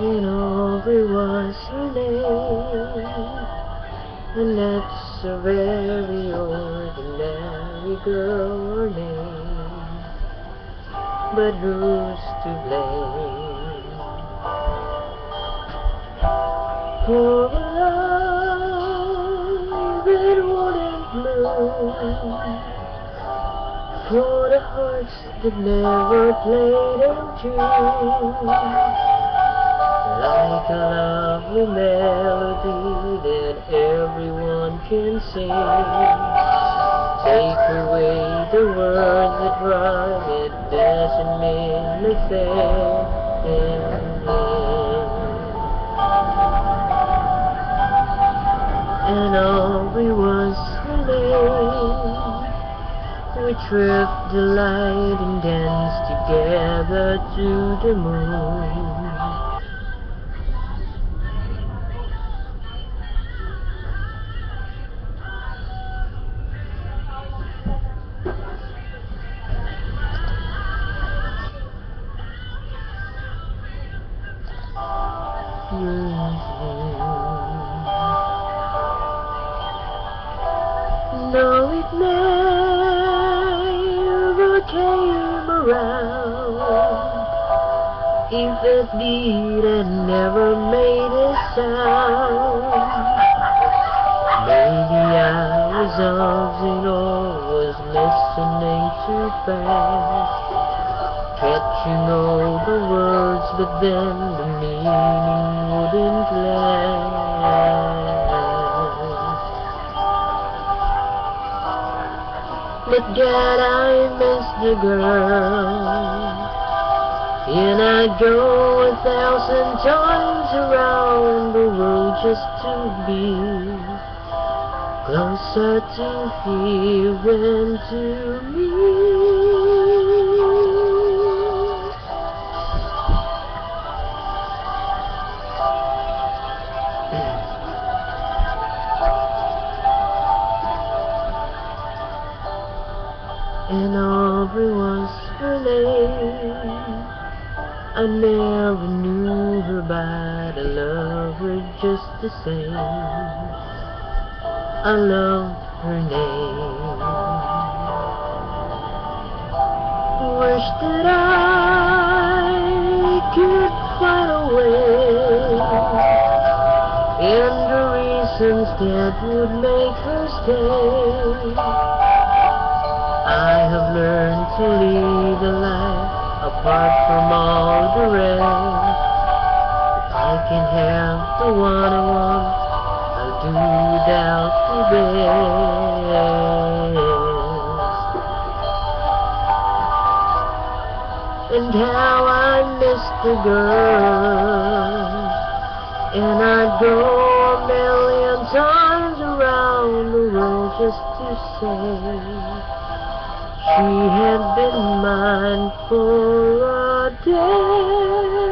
and Aubrey was her name, and that's a very ordinary girl or name, but who's to blame for a love that wouldn't bloom, for the hearts that never played in tune, like a lovely melody that everyone can sing. Take away the words that rhyme, it doesn't mean a thing. And Aubrey was her name. We tripped the light and danced together to the moon. No, it never came around. If it did, it never made a sound. Maybe I was obstinate or was listening too fast, catching all the words, but then the meaning wouldn't last. But God, I miss the girl, and I'd go 1,000 times around the world just to be closer to here and to me. And Aubrey was her name. I never knew her, but I love her just the same. I love her name. Wish that I could find a way, and the reasons that would make her stay. I have learned to lead a life apart from all the rest. If I can have the one I want, I'll do without the best. And how I miss the girl, and I'd go 1,000,000 times around the world just to say she had been mine for a day.